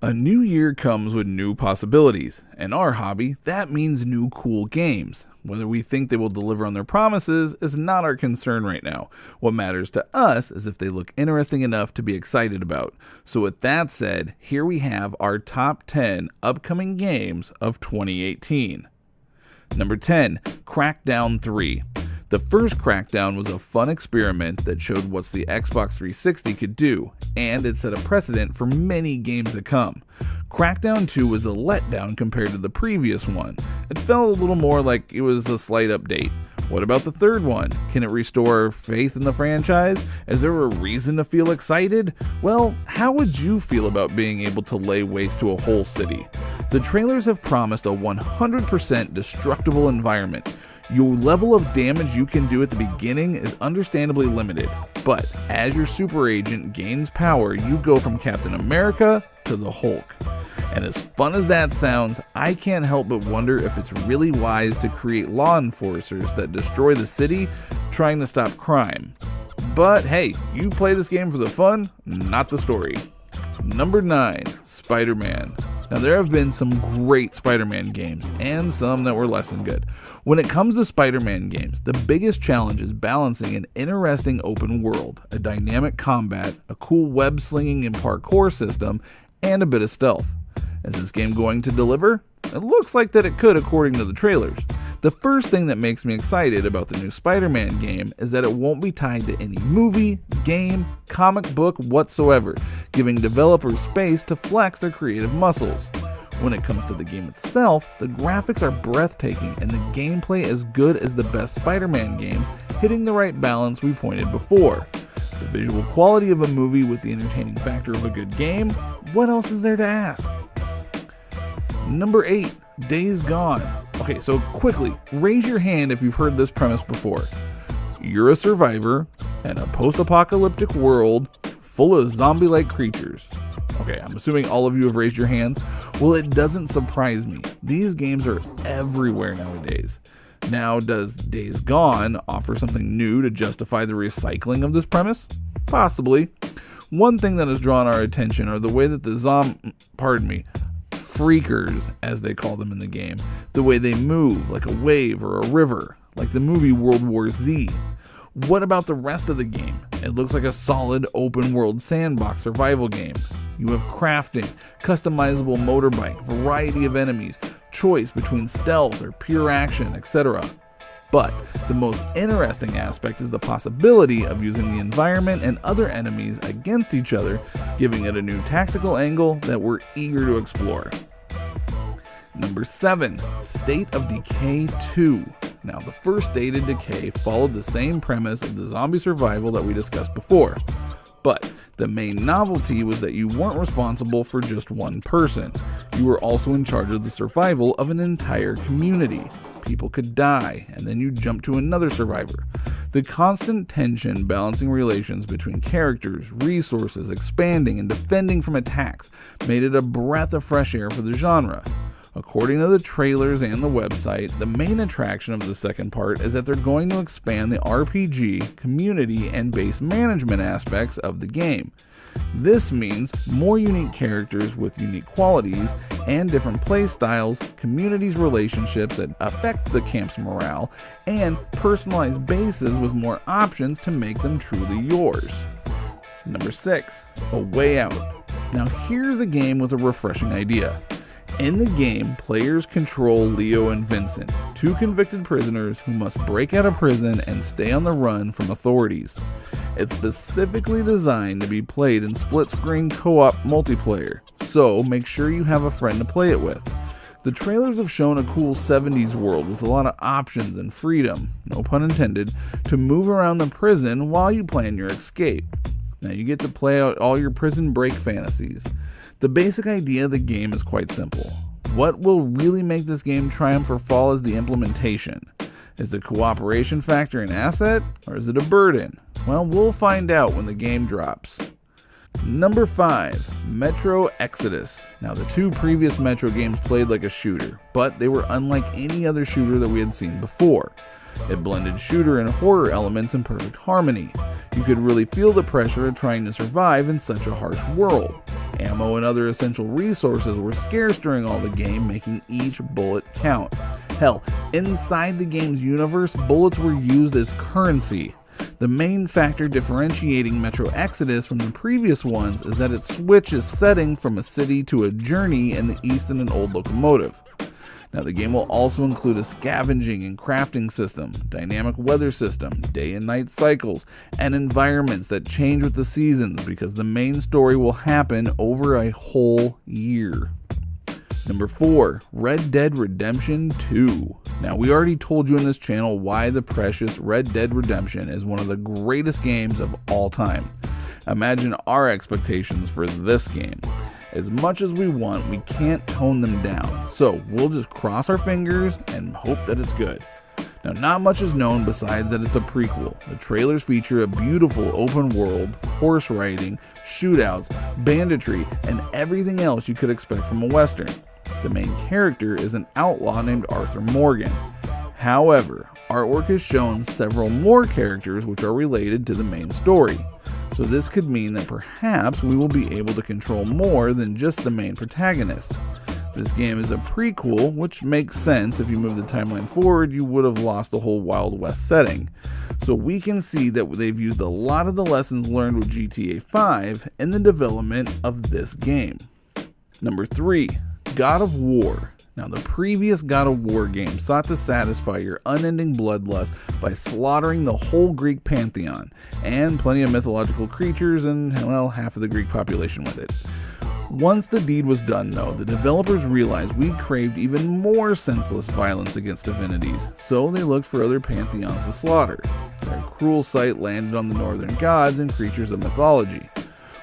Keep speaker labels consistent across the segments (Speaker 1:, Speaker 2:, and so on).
Speaker 1: A new year comes with new possibilities. In our hobby, that means new cool games. Whether we think they will deliver on their promises is not our concern right now. What matters to us is if they look interesting enough to be excited about. So with that said, here we have our top 10 upcoming games of 2018. Number 10, Crackdown III. The first Crackdown was a fun experiment that showed what the Xbox 360 could do, and it set a precedent for many games to come. Crackdown 2 was a letdown compared to the previous one. It felt a little more like it was a slight update. What about the third one? Can it restore faith in the franchise? Is there a reason to feel excited? Well, how would you feel about being able to lay waste to a whole city? The trailers have promised a 100% destructible environment. Your level of damage you can do at the beginning is understandably limited, but as your super agent gains power, you go from Captain America to the Hulk. And as fun as that sounds, I can't help but wonder if it's really wise to create law enforcers that destroy the city trying to stop crime. But hey, you play this game for the fun, not the story. Number 9, SpiderMan. Now there have been some great Spider-Man games, and some that were less than good. When it comes to Spider-Man games, the biggest challenge is balancing an interesting open world, a dynamic combat, a cool web-slinging and parkour system, and a bit of stealth. Is this game going to deliver? It looks like that it could according to the trailers. The first thing that makes me excited about the new Spider-Man game is that it won't be tied to any movie, game, comic book whatsoever, giving developers space to flex their creative muscles. When it comes to the game itself, the graphics are breathtaking and the gameplay as good as the best Spider-Man games, hitting the right balance we pointed before. The visual quality of a movie with the entertaining factor of a good game, what else is there to ask? Number 8, Days Gone. Okay, so quickly, raise your hand if you've heard this premise before. You're a survivor in a post-apocalyptic world full of zombie-like creatures. Okay, I'm assuming all of you have raised your hands. Well, it doesn't surprise me. These games are everywhere nowadays. Now, does Days Gone offer something new to justify the recycling of this premise? Possibly. One thing that has drawn our attention are the way that the freakers, as they call them in the game, the way they move, like a wave or a river, like the movie World War Z. What about the rest of the game? It looks like a solid open world sandbox survival game. You have crafting, customizable motorbike, variety of enemies, choice between stealth or pure action, etc. But the most interesting aspect is the possibility of using the environment and other enemies against each other, giving it a new tactical angle that we're eager to explore. Number 7, State of Decay 2. Now, the first State of Decay followed the same premise of the zombie survival that we discussed before. But the main novelty was that you weren't responsible for just one person. You were also in charge of the survival of an entire community. People could die, and then you jump to another survivor. The constant tension balancing relations between characters, resources, expanding, and defending from attacks made it a breath of fresh air for the genre. According to the trailers and the website, the main attraction of the second part is that they're going to expand the RPG, community, and base management aspects of the game. This means more unique characters with unique qualities and different play styles, communities relationships that affect the camp's morale, and personalized bases with more options to make them truly yours. Number 6, A Way Out. Now here's a game with a refreshing idea. In the game, players control Leo and Vincent, 2 convicted prisoners who must break out of prison and stay on the run from authorities. It's specifically designed to be played in split-screen co-op multiplayer, so make sure you have a friend to play it with. The trailers have shown a cool 70s world with a lot of options and freedom, no pun intended, to move around the prison while you plan your escape. Now you get to play out all your prison break fantasies. The basic idea of the game is quite simple. What will really make this game triumph or fall is the implementation. Is the cooperation factor an asset, or is it a burden? Well, we'll find out when the game drops. Number 5, Metro Exodus. Now, the 2 previous Metro games played like a shooter, but they were unlike any other shooter that we had seen before. It blended shooter and horror elements in perfect harmony. You could really feel the pressure of trying to survive in such a harsh world. Ammo and other essential resources were scarce during all the game, making each bullet count. Hell, inside the game's universe, bullets were used as currency. The main factor differentiating Metro Exodus from the previous ones is that it switches setting from a city to a journey in the east in an old locomotive. Now, the game will also include a scavenging and crafting system, dynamic weather system, day and night cycles, and environments that change with the seasons because the main story will happen over a whole year. Number 4, Red Dead Redemption 2. Now, we already told you in this channel why the precious Red Dead Redemption is one of the greatest games of all time. Imagine our expectations for this game. As much as we want, we can't tone them down, so we'll just cross our fingers and hope that it's good. Now, not much is known besides that it's a prequel. The trailers feature a beautiful open world, horse riding, shootouts, banditry, and everything else you could expect from a Western. The main character is an outlaw named Arthur Morgan. However, artwork has shown several more characters which are related to the main story. So this could mean that perhaps we will be able to control more than just the main protagonist. This game is a prequel, which makes sense. If you move the timeline forward, you would have lost the whole Wild West setting. So we can see that they've used a lot of the lessons learned with GTA 5 in the development of this game. Number 3, God of War. Now, the previous God of War game sought to satisfy your unending bloodlust by slaughtering the whole Greek pantheon, and plenty of mythological creatures and, well, half of the Greek population with it. Once the deed was done, though, the developers realized we craved even more senseless violence against divinities, so they looked for other pantheons to slaughter. Their cruel sight landed on the northern gods and creatures of mythology.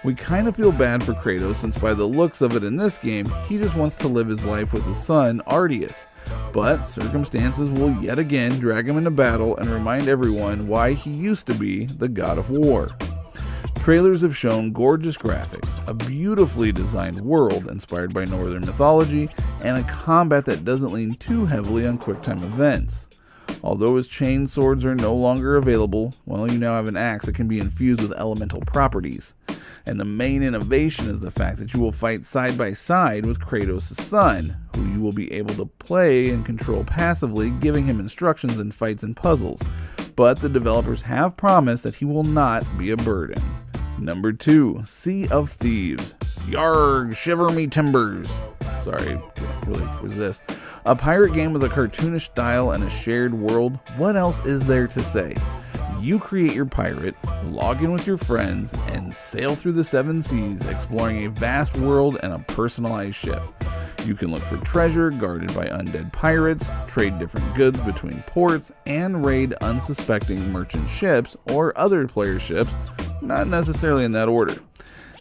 Speaker 1: We kind of feel bad for Kratos since by the looks of it in this game, he just wants to live his life with his son, Arceus. But circumstances will yet again drag him into battle and remind everyone why he used to be the God of War. Trailers have shown gorgeous graphics, a beautifully designed world inspired by northern mythology, and a combat that doesn't lean too heavily on quick-time events. Although his chain swords are no longer available, well, you now have an axe that can be infused with elemental properties. And the main innovation is the fact that you will fight side by side with Kratos' son, who you will be able to play and control passively, giving him instructions in fights and puzzles. But the developers have promised that he will not be a burden. Number 2, Sea of Thieves. Yarg, shiver me timbers. Sorry, can't really resist. A pirate game with a cartoonish style and a shared world. What else is there to say? You create your pirate, log in with your friends, and sail through the 7 seas, exploring a vast world and a personalized ship. You can look for treasure guarded by undead pirates, trade different goods between ports, and raid unsuspecting merchant ships or other player ships, not necessarily in that order.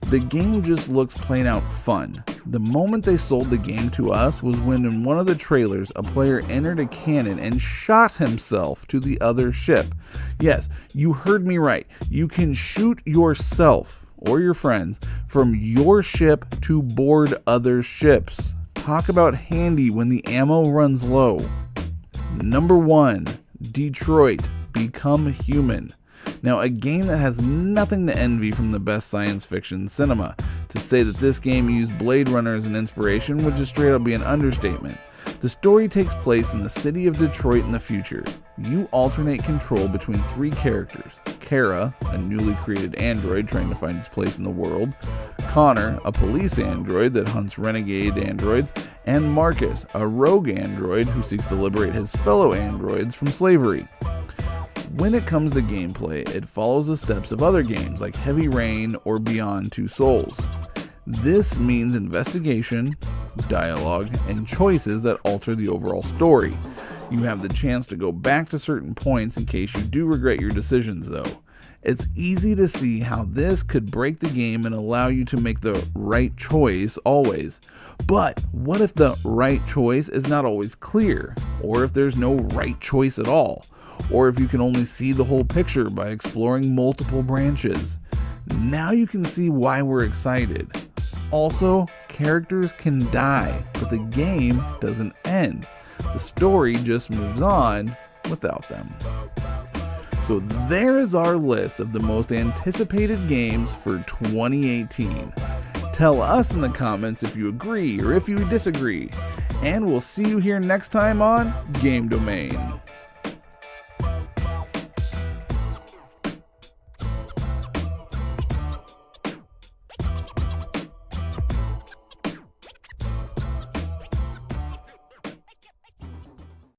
Speaker 1: The game just looks plain out fun. The moment they sold the game to us was when in one of the trailers a player entered a cannon and shot himself to the other ship. Yes, you heard me right. You can shoot yourself or your friends from your ship to board other ships. Talk about handy when the ammo runs low. Number 1, Detroit: Become Human. Now, a game that has nothing to envy from the best science fiction cinema. To say that this game used Blade Runner as an inspiration would just straight up be an understatement. The story takes place in the city of Detroit in the future. You alternate control between 3 characters. Kara, a newly created android trying to find its place in the world. Connor, a police android that hunts renegade androids. And Marcus, a rogue android who seeks to liberate his fellow androids from slavery. When it comes to gameplay, it follows the steps of other games like Heavy Rain or Beyond Two Souls. This means investigation, dialogue, and choices that alter the overall story. You have the chance to go back to certain points in case you do regret your decisions though. It's easy to see how this could break the game and allow you to make the right choice always. But what if the right choice is not always clear? Or if there's no right choice at all? Or if you can only see the whole picture by exploring multiple branches? Now you can see why we're excited. Also, characters can die, but the game doesn't end. The story just moves on without them. So there is our list of the most anticipated games for 2018. Tell us in the comments if you agree or if you disagree. And we'll see you here next time on Game Domain.